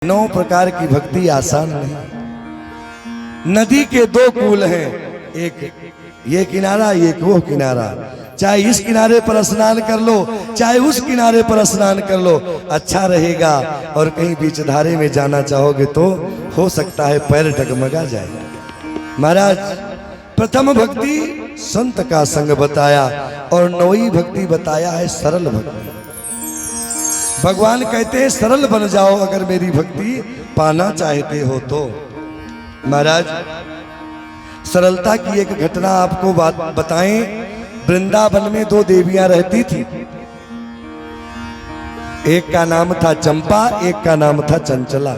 9 प्रकार की भक्ति आसान नहीं। नदी के 2 कूल हैं, एक ये किनारा एक वो किनारा। चाहे इस किनारे पर स्नान कर लो चाहे उस किनारे पर स्नान कर लो, अच्छा रहेगा। और कहीं बीच धारे में जाना चाहोगे तो हो सकता है पैर डगमगा जाए। महाराज प्रथम भक्ति संत का संग बताया और 9वीं भक्ति बताया है सरल भक्ति। भगवान कहते हैं सरल बन जाओ अगर मेरी भक्ति पाना चाहते हो तो। महाराज सरलता की एक घटना आपको बताएं। वृंदावन में 2 देवियां रहती थी, एक का नाम था चंपा, एक का नाम था चंचला।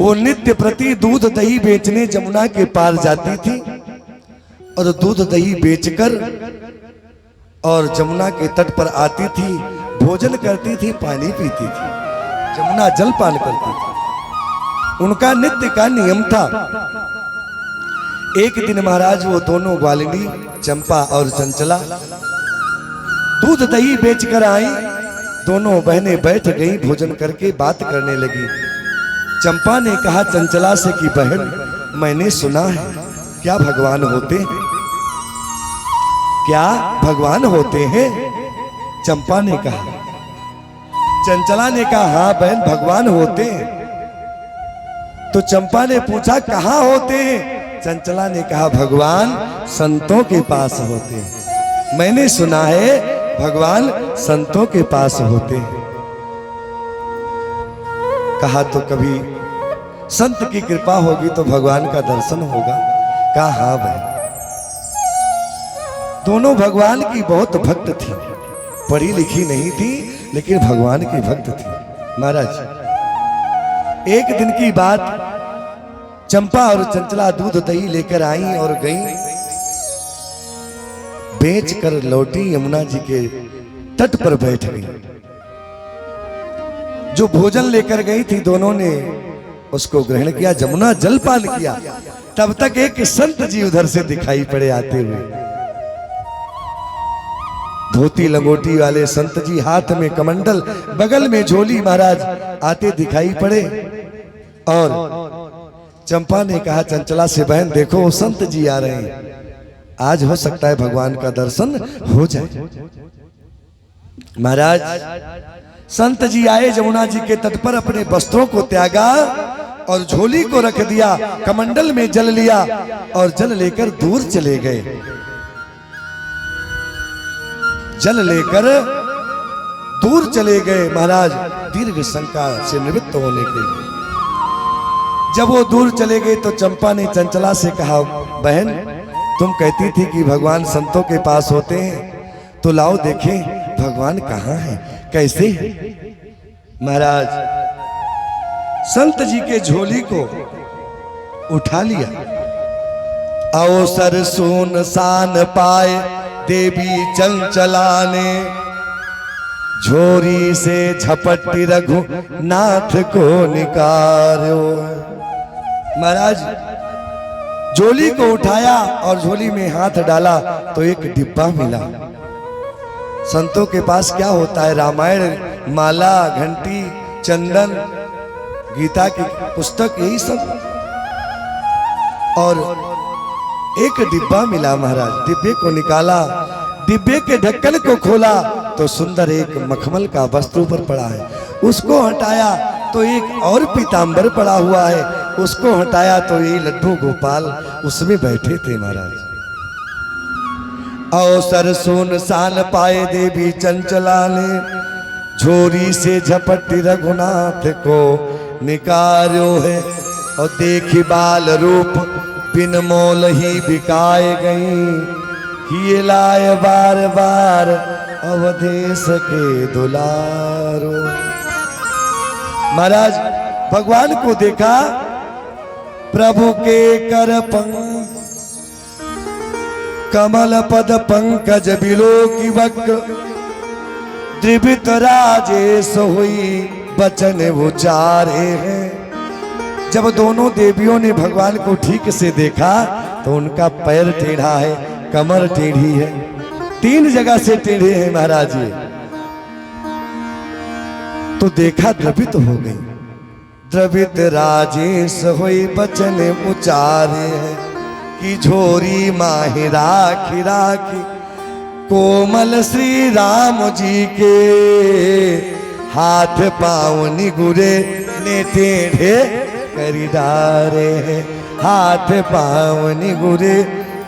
वो नित्य प्रति दूध दही बेचने जमुना के पार जाती थी और दूध दही बेचकर और जमुना के तट पर आती थी, भोजन करती थी, पानी पीती थी, जमुना जलपान करती थी। उनका नित्य का नियम था। एक दिन महाराज वो दोनों ग्वालिनी चंपा और चंचला दूध दही बेचकर आई। दोनों बहनें बैठ गई, भोजन करके बात करने लगी। चंपा ने कहा चंचला से कि बहन मैंने सुना है क्या भगवान होते हैं? क्या भगवान होते हैं? चंपा ने कहा। चंचला ने कहा हाँ बहन भगवान होते हैं। तो चंपा ने पूछा कहाँ होते हैं? चंचला ने कहा भगवान संतों के पास होते हैं। मैंने सुना है भगवान संतों के पास होते हैं। कहा तो कभी संत की कृपा होगी तो भगवान का दर्शन होगा। कहा हाँ बहन। दोनों भगवान की बहुत भक्त थी, पढ़ी लिखी नहीं थी लेकिन भगवान की भक्त थी। महाराज एक दिन की बात, चंपा और चंचला दूध दही लेकर आई और गई, बेचकर लौटी, यमुना जी के तट पर बैठ गई। जो भोजन लेकर गई थी दोनों ने उसको ग्रहण किया, जमुना जलपान किया। तब तक एक संत जी उधर से दिखाई पड़े आते हुए, धोती लंगोटी वाले संत जी, हाथ में कमंडल, बगल में झोली। महाराज आते दिखाई पड़े और चंपा ने कहा चंचला से बहन देखो वो संत जी आ रहे हैं, आज हो सकता है भगवान का दर्शन हो जाए। महाराज संत जी आए, जमुना जी के तट पर अपने वस्त्रों को त्यागा और झोली को रख दिया, कमंडल में जल लिया और जल लेकर दूर चले गए। जल लेकर दूर चले गए महाराज दीर्घ शंका से निवृत्त होने के लिए। जब वो दूर चले गए तो चंपा ने चंचला से कहा बहन तुम कहती थी कि भगवान संतों के पास होते हैं, तो लाओ देखें भगवान कहाँ हैं, कैसे हैं? महाराज संत जी के झोली को उठा लिया। अवसर सुनसान पाए देवी चंचला ने, झोरी से झपटी रघुनाथ को निकारो। महाराज झोली को उठाया और झोली में हाथ डाला तो एक डिब्बा मिला। संतों के पास क्या होता है, रामायण, माला, घंटी, चंदन, गीता की पुस्तक, यही सब। और एक डिब्बा मिला। महाराज डिब्बे को निकाला, डिब्बे के ढक्कन को खोला तो सुंदर एक मखमल का वस्त्र ऊपर पड़ा है। उसको हटाया तो एक और पीतांबर पड़ा हुआ है। उसको हटाया तो यही लड्डू गोपाल उसमें बैठे थे। महाराज अवसर सुनसान पाए देवी चंचला ने, झोरी से झपटी रघुनाथ को निकारो है। और देखी बाल रूप बिन मोल ही बिकाए गई, ही लाए बार बार अवधेश के दुलारो। महाराज भगवान को देखा, प्रभु के कर कमल पद पंकज बिलो की वक्र, द्रिवित राजेश हुई बचन उचारे हैं। जब दोनों देवियों ने भगवान को ठीक से देखा तो उनका पैर टेढ़ा है, कमर टेढ़ी है, 3 जगह से टेढ़े हैं महाराज। तो देखा द्रवित हो गई। द्रवित राजेश होई बचन उचारे कि झोरी माही राखी राखी कोमल श्री राम जी के हाथ पाँव निगुरे ने टेढ़े करी डारे हैं, हाथ पाँव निगुरे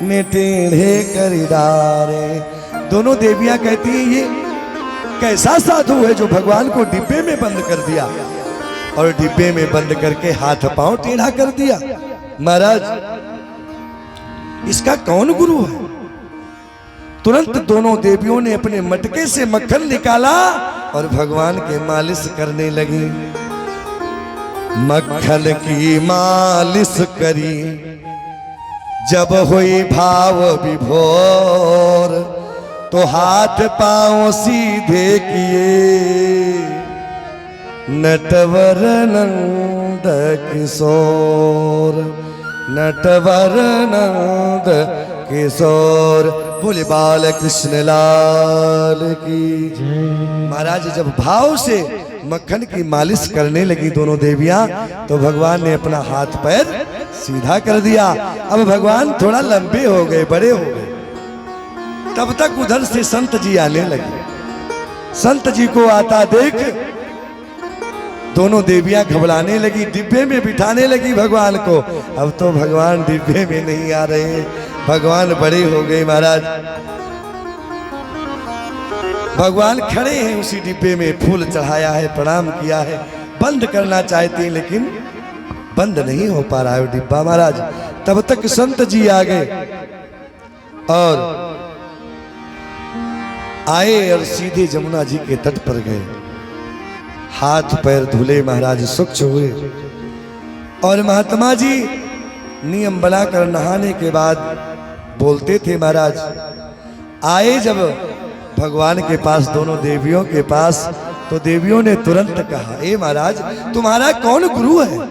ने टेढ़े करी डारे। दोनों देवियां कहती हैं ये कैसा साधु है जो भगवान को डिब्बे में बंद कर दिया और डिब्बे में बंद करके हाथ पांव टेढ़ा कर दिया। महाराज इसका कौन गुरु है? तुरंत दोनों देवियों ने अपने मटके से मक्खन निकाला और भगवान के मालिश करने लगी। मक्खन की मालिश करी जब हुई भाव विभोर तो हाथ पांव सीधे किए नटवर नंद किशोर, नटवर नंद किशोर। बोले बाल कृष्ण लाल की जय। महाराज जब भाव से मक्खन की मालिश करने लगी दोनों देवियां तो भगवान ने अपना हाथ पैर सीधा कर दिया। अब भगवान थोड़ा लंबे हो गए, बड़े हो गए। तब तक उधर से संत जी आने लगे। संत जी को आता देख दोनों देवियां घबराने लगी, डिब्बे में बिठाने लगी भगवान को। अब तो भगवान डिब्बे में नहीं आ रहे, भगवान बड़े हो गए। महाराज भगवान खड़े हैं उसी डिब्बे में, फूल चढ़ाया है, प्रणाम किया है, बंद करना चाहते हैं लेकिन बंद नहीं हो पा रहा है डिब्बा। महाराज तब तक संत जी आ गए और आए और सीधे जमुना जी के तट पर गए। हाथ पैर धुले, महाराज स्वच्छ हुए और महात्मा जी नियम बनाकर नहाने के बाद बोलते थे। महाराज आए जब भगवान के पास, दोनों देवियों के पास, तो देवियों ने तुरंत कहा, ए महाराज तुम्हारा कौन गुरु है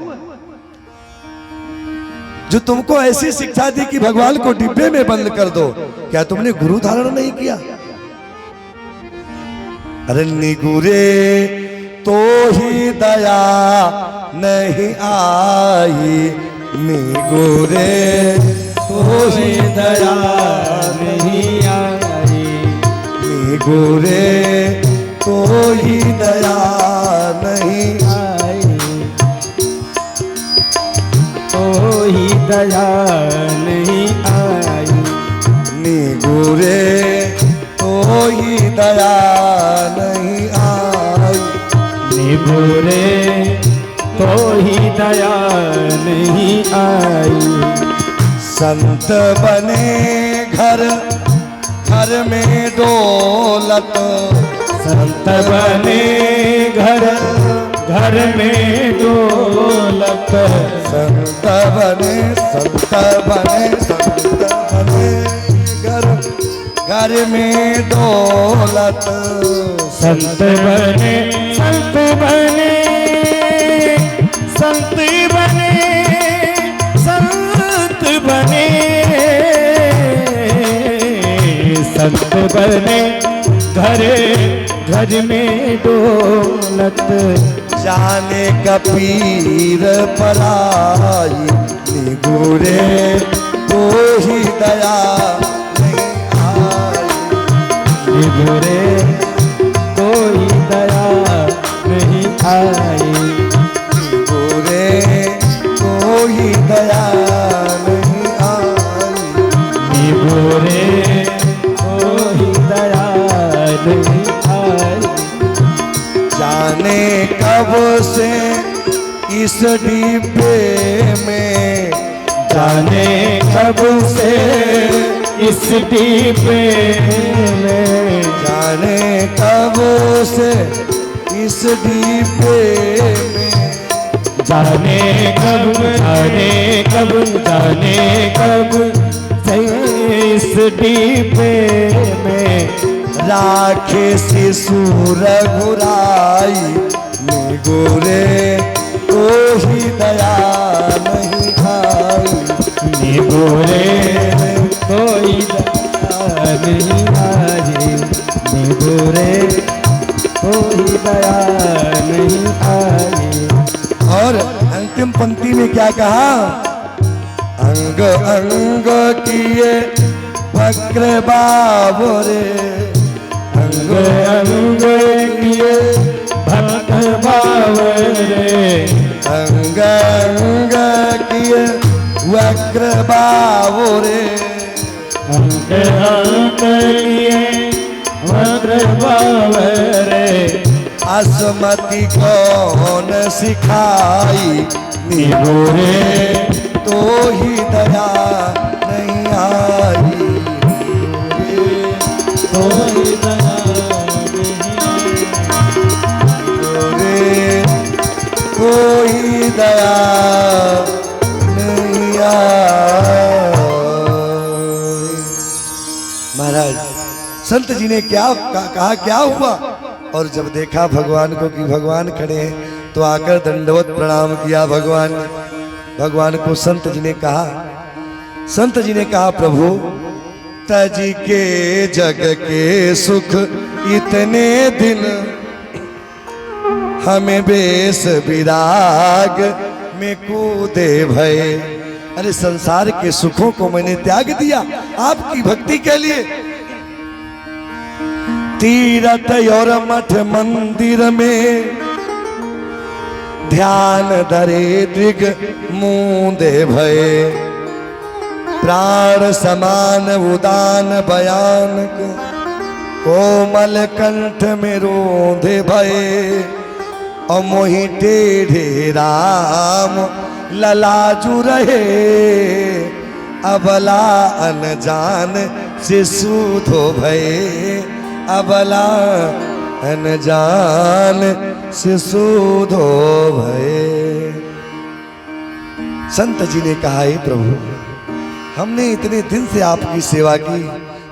जो तुमको ऐसी शिक्षा दी कि भगवान को डिब्बे में बंद कर दो? क्या तुमने गुरु धारण नहीं किया? अरे निगुरे तो ही दया नहीं आई, निगुरे तो ही दया नहीं आई, निगुरे तो ही दया नहीं आई, तो ही दया नहीं आई, निगुरे तो ही दया नहीं आई, निगुरे तो ही दया नहीं आई। संत बने घर घर में दौलत, संत बने घर घर में दौलत, संत बने संत बने संत बने घर घर में दौलत, संत बने संत बने संत बने संत बने संत बने घर घर में दौलत, जाने कबीर पराई, निगुरे तो ही दया नहीं आई, निगुरे कोई दया नहीं आई, निगुरे कोई दया नहीं आई, निगुरे कोई दया नहीं आई। जाने कब से इस डिब्बे में, जाने कब से इस डिब्बे में, जाने कब से इस डिब्बे में, जाने कब जाने कब जाने कब से इस डिब्बे में, राखे शिशु रघुराई, निगुरे तो ही दया नहीं आई, निगुरे कोई दया नहीं आई, निगुरे कोई दया नहीं आई। और अंतिम पंक्ति में क्या कहा? अंग अंग किए वक्र बाबरे, अंग अंग किए भक्त बावरे, अंग अंग किए वक्र बाबरे, अंग अंग किए वक्र बावरे। असमति कौन सिखाई निगोरे तो ही दया नहीं आई, कोई दया रे कोई दया नहीं आई। महाराज संत जी ने क्या कहा, क्या हुआ? और जब देखा भगवान को कि भगवान खड़े हैं तो आकर दंडवत प्रणाम किया भगवान ने। भगवान को संत जी ने कहा प्रभु तज के जग के सुख इतने दिन हमें बेस विराग में कूदे भय। अरे संसार के सुखों को मैंने त्याग दिया आपकी भक्ति के लिए। तीरथ और मठ मंदिर में ध्यान धरे दृग मूंदे भय। प्राण समान उदान बयान को कोमल कंठ में रोंधे भय। और मोहि टेढ़े राम ललाजू रहे अबला अनजान से सूधो भय। अबला अनजान से सूधो भय। संत जी ने कहा हे प्रभु हमने इतने दिन से आपकी सेवा की,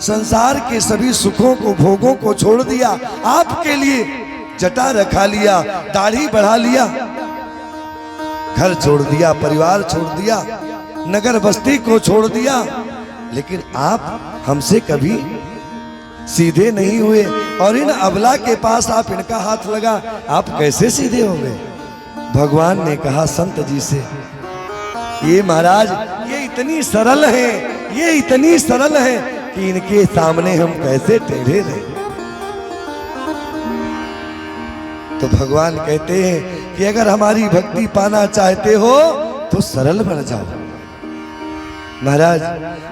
संसार के सभी सुखों को भोगों को छोड़ दिया आपके लिए। जटा रखा लिया, दाढ़ी बढ़ा लिया, घर छोड़ दिया, परिवार छोड़ दिया, नगर बस्ती को छोड़ दिया, लेकिन आप हमसे कभी सीधे नहीं हुए। और इन अबला के पास आप इनका हाथ लगा, आप कैसे सीधे हो गए? भगवान ने कहा संत जी से, ये महाराज ये इतनी सरल है, ये इतनी सरल है कि इनके सामने हम कैसे टेढ़े रहे। तो भगवान कहते हैं कि अगर हमारी भक्ति पाना चाहते हो तो सरल बन जाओ महाराज।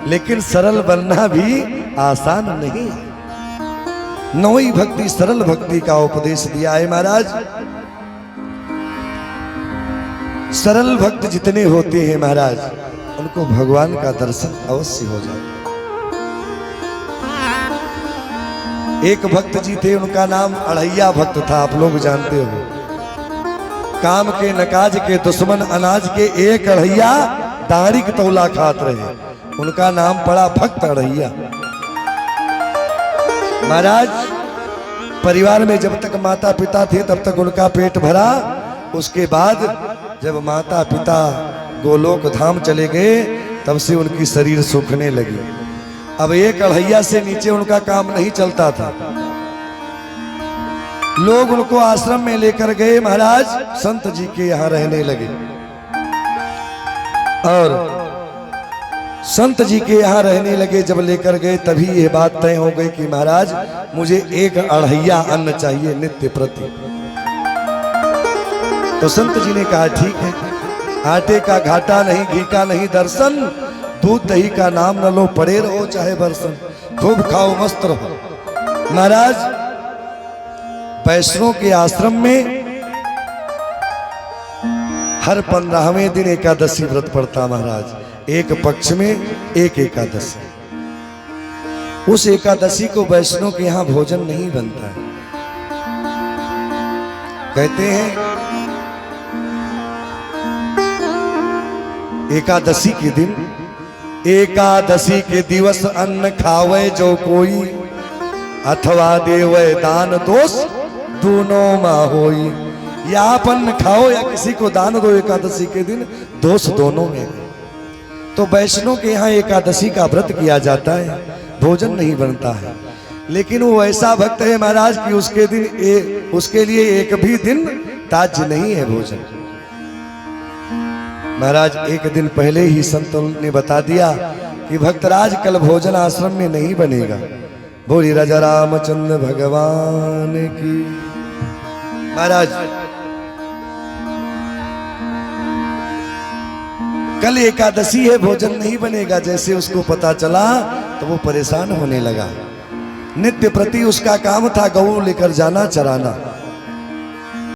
लेकिन सरल बनना भी आसान नहीं है। नौवीं भक्ति सरल भक्ति का उपदेश दिया है महाराज। सरल भक्त जितने होते हैं महाराज उनको भगवान का दर्शन अवश्य हो जाए। एक भक्त जी थे, उनका नाम अढ़ैया भक्त था, आप लोग जानते हो। काम के नकाज के दुश्मन अनाज के एक अढ़ैया दाढ़ी की तौला खात रहे, उनका नाम पड़ा भक्त अढ़ैया। महाराज परिवार में जब तक माता पिता थे तब तक उनका पेट भरा। उसके बाद जब माता पिता गोलोक धाम चले गए तब से उनकी शरीर सूखने लगी। अब एक अढ़ैया से नीचे उनका काम नहीं चलता था। लोग उनको आश्रम में लेकर गए महाराज, संत जी के यहाँ रहने लगे। और संत जी के यहाँ रहने लगे, जब लेकर गए तभी ये बात तय हो गई कि महाराज मुझे एक अढ़ैया अन्न चाहिए नित्य प्रति। तो संत जी ने कहा ठीक है, आटे का घाटा नहीं, घी का नहीं दर्शन, दूध दही का नाम न लो, पड़े रहो चाहे बरसन, खूब खाओ मस्त रहो। महाराज वैष्णव के आश्रम में हर 15वें दिन एकादशी व्रत पड़ता महाराज, एक पक्ष में एक एकादशी। उस एकादशी को वैष्णव के यहाँ भोजन नहीं बनता है। कहते हैं एकादशी के दिन, एकादशी के दिवस अन्न खावे जो कोई, अथवा देवे दान दोष दोनों मा होई। या आप अन्न खाओ या किसी को दान दो एकादशी के दिन, दोष दोनों में। तो वैष्णव के यहाँ एकादशी का व्रत किया जाता है, भोजन नहीं बनता है। लेकिन वो ऐसा भक्त है महाराज कि उसके लिए एक भी दिन त्याज्य नहीं है भोजन। महाराज एक दिन पहले ही संतों ने बता दिया कि भक्तराज कल भोजन आश्रम में नहीं बनेगा। बोली राजा रामचंद्र भगवान की। महाराज कल एकादशी है, भोजन नहीं बनेगा। जैसे उसको पता चला तो वो परेशान होने लगा। नित्य प्रति उसका काम था गऊ लेकर जाना चराना।